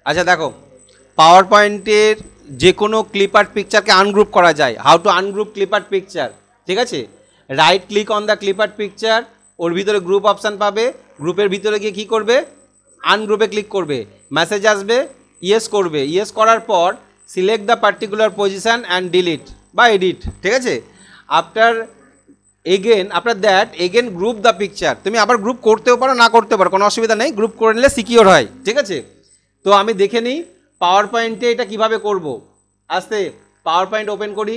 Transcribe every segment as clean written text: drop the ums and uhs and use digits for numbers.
আচ্ছা দেখো, পাওয়ার পয়েন্টের যে কোনো ক্লিপ আর্ট পিকচারকে আনগ্রুপ করা যায়। How to ungroup clip art picture, ঠিক আছে? Right click on the clip art picture, ওর ভিতরে গ্রুপ অপশান পাবে, গ্রুপের ভিতরে গিয়ে কী করবে, আনগ্রুপে ক্লিক করবে, মেসেজ আসবে, ইয়েস করবে, ইয়েস করার পর select the particular position and delete বা এডিট, ঠিক আছে? After that again group the picture, তুমি আবার গ্রুপ করতেও পারো না করতে পারো, কোনো অসুবিধা নেই, গ্রুপ করে নিলে সিকিওর হয়, ঠিক আছে? তো আমি দেখে নিই পাওয়ার পয়েন্টে এটা কিভাবে করব। আস্তে পাওয়ার পয়েন্ট ওপেন করি,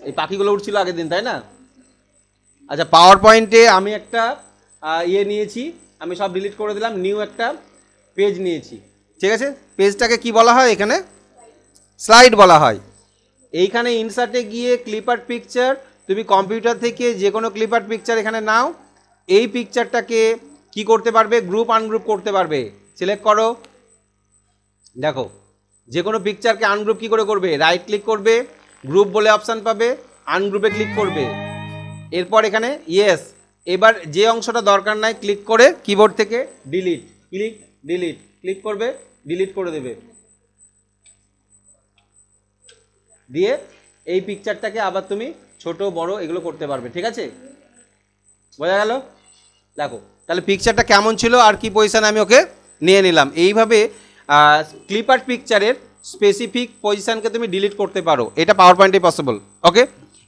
এই পাখিগুলো উঠছিল আগের দিন, তাই না? আচ্ছা, পাওয়ার পয়েন্টে আমি একটা নিয়েছি, আমি সব ডিলিট করে দিলাম, নিউ একটা পেজ নিয়েছি, ঠিক আছে? পেজটাকে কি বলা হয়, এখানে স্লাইড বলা হয়। এইখানে ইনসার্টে গিয়ে ক্লিপ আর্ট পিকচার, তুমি কম্পিউটার থেকে যে কোনো ক্লিপ আর্ট পিকচার এখানে নাও, এই পিকচারটাকে কি করতে পারবে, গ্রুপ আনগ্রুপ করতে পারবে। সিলেক্ট করো, দেখো যে কোনো পিকচারকে আনগ্রুপ কী করে করবে, রাইট ক্লিক করবে, গ্রুপ বলে অপশান পাবে, আনগ্রুপে ক্লিক করবে, এরপর এখানে ইয়েস, এবার যে অংশটা দরকার নাই ক্লিক করে কিবোর্ড থেকে ডিলিট, ক্লিক করবে, ডিলিট করে দেবে, দিয়ে এই পিকচারটাকে আবার তুমি ছোট বড় এগুলো করতে পারবে, ঠিক আছে? বোঝা গেল? দেখো তাহলে পিকচারটা কেমন ছিল আর কি পজিশানে আমি ওকে নিয়ে নিলাম। এইভাবে ক্লিপ আর্ট পিকচারের স্পেসিফিক পজিশানকে তুমি ডিলিট করতে পারো, এটা পাওয়ার পয়েন্টে পসিবল। ওকে,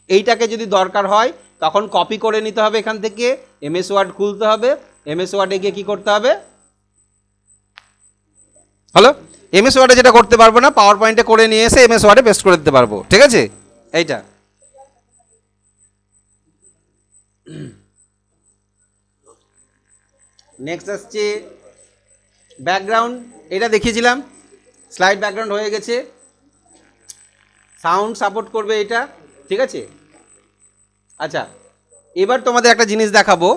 এইটাকে যদি দরকার হয় তখন কপি করে নিতে হবে, এখান থেকে এমএস ওয়ার্ড খুলতে হবে, এমএস ওয়ার্ডে গিয়ে কী করতে হবে, হ্যালো, এমএস ওয়ার্ডে যেটা করতে পারবো না পাওয়ার পয়েন্টে করে নিয়ে এসে এমএস ওয়ার্ডে পেস্ট করে দিতে পারবো, ঠিক আছে? এইটা নেক্সট আসছে ব্যাকগ্রাউন্ড, এটা দেখিয়েছিলাম, স্লাইড ব্যাকগ্রাউন্ড হয়ে গেছে, সাউন্ড সাপোর্ট করবে এটা, ঠিক আছে? আচ্ছা, এবার তোমাদের একটা জিনিস দেখাবো,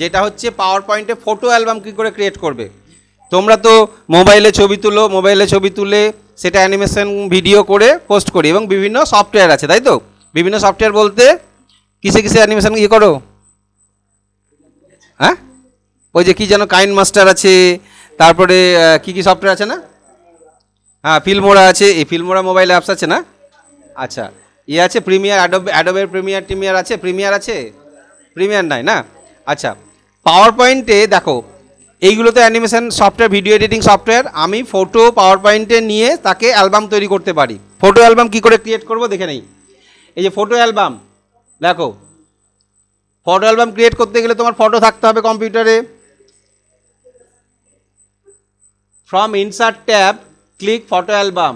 যেটা হচ্ছে পাওয়ার পয়েন্টে ফটো অ্যালবাম কী করে ক্রিয়েট করবে। তোমরা তো মোবাইলে ছবি তুলে সেটা অ্যানিমেশন ভিডিও করে পোস্ট করি, এবং বিভিন্ন সফটওয়্যার আছে, তাই তো? বিভিন্ন সফটওয়্যার বলতে কিসে কিসে অ্যানিমেশন ইয়ে করো, হ্যাঁ? ওই যে কি যেন কাইন মাস্টার আছে, তারপরে কি সফটওয়্যার আছে না, হ্যাঁ ফিল্মোরা আছে, এই ফিল্মোরা মোবাইল অ্যাপস আছে না? আচ্ছা, ইয়ে আছে প্রিমিয়ার, অ্যাডোবের প্রিমিয়ার আছে, প্রিমিয়ার নাই না? আচ্ছা, পাওয়ার পয়েন্টে দেখো এইগুলোতে animation software, video editing software, আমি ফটো পাওয়ার পয়েন্টে নিয়ে তাকে অ্যালবাম তৈরি করতে পারি। ফটো অ্যালবাম কী করে ক্রিয়েট করব দেখে নেই। এই যে ফটো অ্যালবাম, দেখো ফটো অ্যালবাম ক্রিয়েট করতে গেলে তোমার ফটো থাকতে হবে কম্পিউটারে, from insert tab click photo album,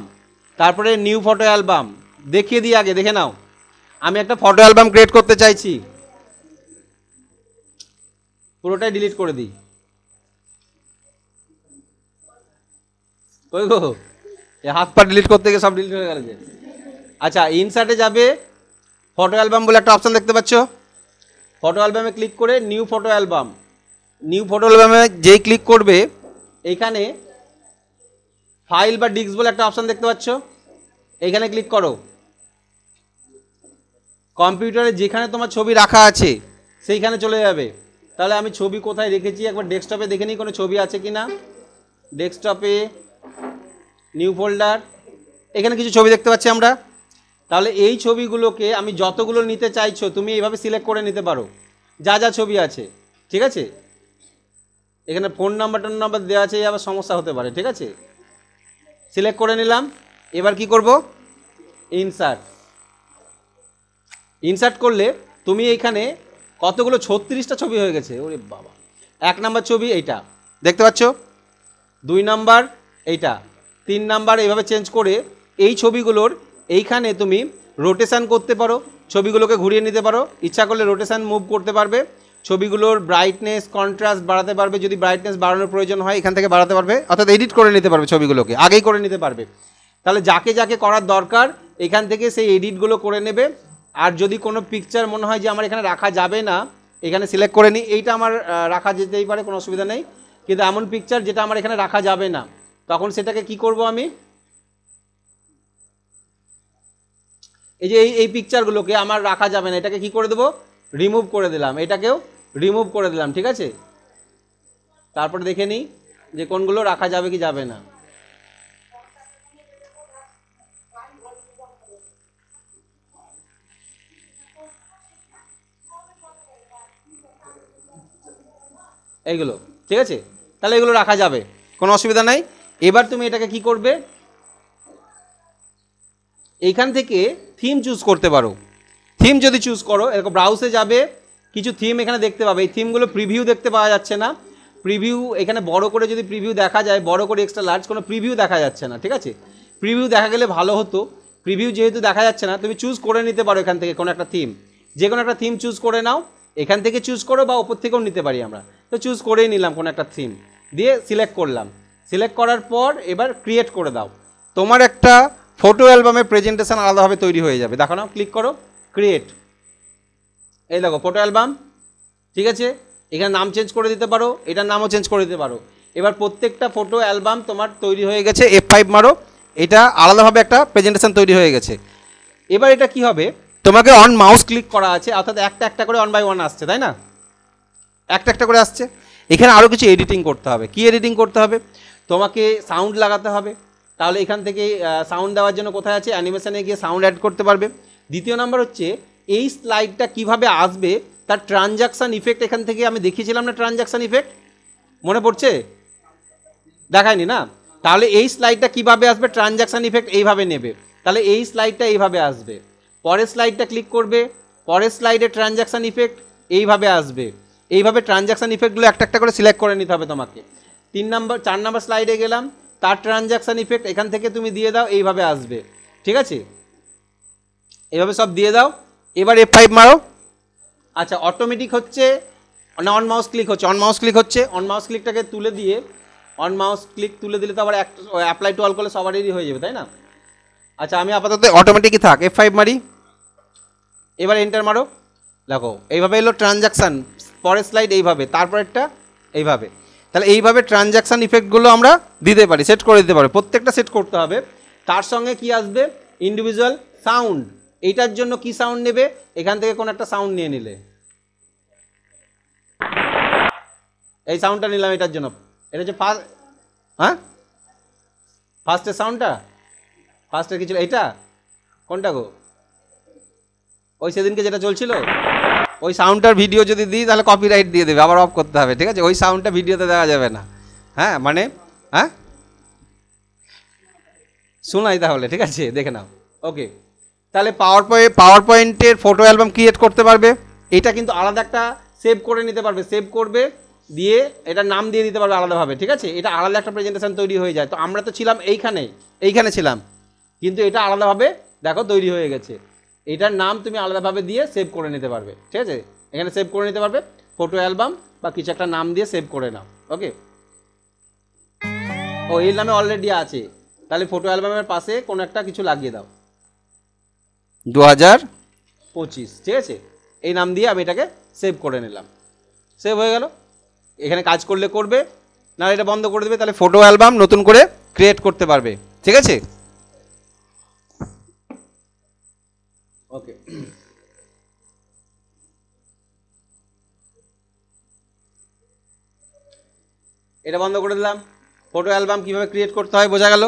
তারপরে নিউ ফটো অ্যালবাম, দেখিয়ে দিই আগে, দেখে নাও। আমি একটা ফটো অ্যালবাম ক্রিয়েট করতে চাইছি, পুরোটাই ডিলিট করে দিই, ওই গো হাত পা ডিলিট করতে গিয়ে সব ডিলিট হয়ে গেল যে। আচ্ছা, ইনসার্টে যাবে, ফটো অ্যালবাম বলে একটা অপশান দেখতে পাচ্ছ, ফটো অ্যালবামে ক্লিক করে নিউ ফটো অ্যালবামে যেই ক্লিক করবে এইখানে ফাইল বা ডিস্ক বলে একটা অপশান দেখতে পাচ্ছ, এইখানে ক্লিক করো। কম্পিউটারে যেখানে তোমার ছবি রাখা আছে সেইখানে চলে যাবে। তাহলে আমি ছবি কোথায় রেখেছি একবার ডেস্কটপে দেখে নিই কোনো ছবি আছে কি না। ডেস্কটপে নিউ ফোল্ডার, এখানে কিছু ছবি দেখতে পাচ্ছি আমরা। তাহলে এই ছবিগুলোকে আমি যতগুলো নিতে চাইছো তুমি এইভাবে সিলেক্ট করে নিতে পারো, যা যা ছবি আছে, ঠিক আছে? এখানে ফোন নাম্বার দেওয়া আছে, আবার সমস্যা হতে পারে, ঠিক আছে? সিলেক্ট করে নিলাম, এবার কি করব, ইনসার্ট করলে তুমি এইখানে কতগুলো 36টা ছবি হয়ে গেছে, ওরে বাবা। 1 নাম্বার ছবি এইটা দেখতে পাচ্ছ, 2 নাম্বার এইটা, 3 নাম্বার, এইভাবে চেঞ্জ করে এই ছবিগুলোর এইখানে তুমি রোটেশান করতে পারো, ছবিগুলোকে ঘুরিয়ে নিতে পারো, ইচ্ছা করলে রোটেশান মুভ করতে পারবে, ছবিগুলোর ব্রাইটনেস কন্ট্রাস্ট বাড়াতে পারবে, যদি ব্রাইটনেস বাড়ানোর প্রয়োজন হয় এখান থেকে বাড়াতে পারবে, অর্থাৎ এডিট করে নিতে পারবে, ছবিগুলোকে আগেই করে নিতে পারবে। তাহলে যাকে যাকে করার দরকার এখান থেকে সেই এডিটগুলো করে নেবে। আর যদি কোনো পিকচার মনে হয় যে আমার এখানে রাখা যাবে না, এখানে সিলেক্ট করে নিই, এইটা আমার রাখা যেতেই পারে, কোনো অসুবিধা নেই, কিন্তু এমন পিকচার যেটা আমার এখানে রাখা যাবে না, তখন সেটাকে কি করব আমি, এই যে এই পিকচারগুলোকে আমার রাখা যাবে না, এটাকে কি করে দেবো, রিমুভ করে দিলাম, এটাকেও রিমুভ করে দিলাম, ঠিক আছে। তারপরে দেখে নিই যে কোনগুলো রাখা যাবে কি যাবে না। এইগুলো ঠিক আছে, তাহলে এগুলো রাখা যাবে, কোনো অসুবিধা নাই। এবার তুমি এটাকে কি করবে, এইখান থেকে থিম চুজ করতে পারো। থিম যদি চুজ করো, এরকম ব্রাউজে যাবে, কিছু থিম এখানে দেখতে পাবে। এই থিমগুলো প্রিভিউ দেখতে পাওয়া যাচ্ছে না। প্রিভিউ এখানে বড় করে যদি প্রিভিউ দেখা যায়, বড় করে এক্সট্রা লার্জ, কোনো প্রিভিউ দেখা যাচ্ছে না, ঠিক আছে। প্রিভিউ দেখা গেলে ভালো হতো। প্রিভিউ যেহেতু দেখা যাচ্ছে না, তুমি চুজ করে নিতে পারো এখান থেকে কোনো একটা থিম, যে কোনো একটা থিম চুজ করে নাও। এখান থেকে চুজ করো বা ওপর থেকেও নিতে পারি আমরা। তো চুজ করেই নিলাম কোনো একটা থিম, দিয়ে সিলেক্ট করলাম। সিলেক্ট করার পর এবার ক্রিয়েট করে দাও। তোমার একটা ফটো অ্যালবামের প্রেজেন্টেশন আলাদাভাবে তৈরি হয়ে যাবে। দেখো না, ক্লিক করো, ক্রিয়েট। এই দেখো ফটো অ্যালবাম, ঠিক আছে। এখানে নাম চেঞ্জ করে দিতে পারো, এটার নামও চেঞ্জ করে দিতে পারো। এবার প্রত্যেকটা ফটো অ্যালবাম তোমার তৈরি হয়ে গেছে। F5 মারো, এটা আলাদাভাবে একটা প্রেজেন্টেশন তৈরি হয়ে গেছে। এবার এটা কি হবে, তোমাকে অন মাউস ক্লিক করা আছে, অর্থাৎ একটা একটা করে 1 বাই 1 আসছে, তাই না, একটা একটা করে আসছে। এখানে আরও কিছু এডিটিং করতে হবে। কি এডিটিং করতে হবে, তোমাকে সাউন্ড লাগাতে হবে। তাহলে এখান থেকে সাউন্ড দেওয়ার জন্য কোথায় আছে, অ্যানিমেশনে গিয়ে সাউন্ড অ্যাড করতে পারবে। দ্বিতীয় নাম্বার হচ্ছে এই স্লাইডটা কিভাবে আসবে তার ট্রানজাকশান ইফেক্ট এখান থেকে আমি দেখিয়েছিলাম না, ট্রানজাকশান ইফেক্ট মনে পড়ছে, দেখায়নি না। তাহলে এই স্লাইডটা কিভাবে আসবে, ট্রানজাকশান ইফেক্ট এইভাবে নেবে, তাহলে এই স্লাইডটা এইভাবে আসবে। পরের স্লাইডটা ক্লিক করবে, পরের স্লাইডে ট্রানজাকশান ইফেক্ট এইভাবে আসবে। এইভাবে ট্রানজাকশান ইফেক্টগুলো একটা একটা করে সিলেক্ট করে নিতে হবে তোমাকে। 4 নাম্বার স্লাইডে গেলাম, তার ট্রানজাকশান ইফেক্ট এখান থেকে তুমি দিয়ে দাও, এইভাবে আসবে, ঠিক আছে। এইভাবে সব দিয়ে দাও। এবার F5 মারো। আচ্ছা, অটোমেটিক হচ্ছে না অন মাউস ক্লিক হচ্ছে, অন মাউস ক্লিক হচ্ছে। অন মাউস ক্লিকটাকে তুলে দিয়ে, অন মাউস ক্লিক তুলে দিলে তো আবার অ্যাপ্লাই টু অল করলে সবারই হয়ে যাবে, তাই না। আচ্ছা, আমি আপাতত অটোমেটিকই থাক, F5 মারি। এবার এন্টার মারো। দেখো এইভাবে এলো ট্রানজাকশান, পরের স্লাইড এইভাবে, তারপরেরটা এইভাবে। তাহলে এইভাবে ট্রানজাকশান ইফেক্টগুলো আমরা দিতে পারি, সেট করে দিতে পারি। প্রত্যেকটা সেট করতে হবে। তার সঙ্গে কি আসবে, ইন্ডিভিজুয়াল সাউন্ড। এইটার জন্য কি সাউন্ড নেবে, এখান থেকে কোনো একটা সাউন্ড নিয়ে নিলে, এই সাউন্ডটা নিলাম এটার জন্য। এটা হচ্ছে ফার্স্ট, হ্যাঁ ফার্স্টের সাউন্ডটা, ফার্স্টের কিছু এইটা কোনটা গো, ওই সেদিনকে যেটা চলছিল ওই সাউন্ডটার ভিডিও যদি দিই তাহলে কপিরাইট দিয়ে দেবে, আবার অফ করতে হবে, ঠিক আছে। ওই সাউন্ডটা ভিডিওতে দেওয়া যাবে না, হ্যাঁ মানে হ্যাঁ শোনাই তাহলে, ঠিক আছে, দেখে নাও। ওকে, তাহলে পাওয়ার পয়েন্টের ফটো অ্যালবাম ক্রিয়েট করতে পারবে। এটা কিন্তু আলাদা একটা সেভ করে নিতে পারবে, সেভ করবে, দিয়ে এটার নাম দিয়ে দিতে পারবে আলাদাভাবে, ঠিক আছে। এটা আলাদা একটা প্রেজেন্টেশন তৈরি হয়ে যায়। তো আমরা তো ছিলাম এইখানে ছিলাম, কিন্তু এটা আলাদাভাবে দেখো তৈরি হয়ে গেছে। এটার নাম তুমি আলাদাভাবে দিয়ে সেভ করে নিতে পারবে, ঠিক আছে। এখানে সেভ করে নিতে পারবে ফটো অ্যালবাম বা কিছু একটা নাম দিয়ে সেভ করে নাও। ওকে, ও এই নামে অলরেডি আছে, তাহলে ফটো অ্যালবামের পাশে কোনো একটা কিছু লাগিয়ে দাও, 2025, ঠিক আছে। এই নাম দিয়ে আমি এটাকে সেভ করে নিলাম, সেভ হয়ে গেল। এখানে কাজ করলে করবে, না এটা বন্ধ করে দেবে, তাহলে ফটো অ্যালবাম নতুন করে ক্রিয়েট করতে পারবে, ঠিক আছে। ওকে, এটা বন্ধ করে দিলাম। ফটো অ্যালবাম কীভাবে ক্রিয়েট করতে হয় বোঝা গেল।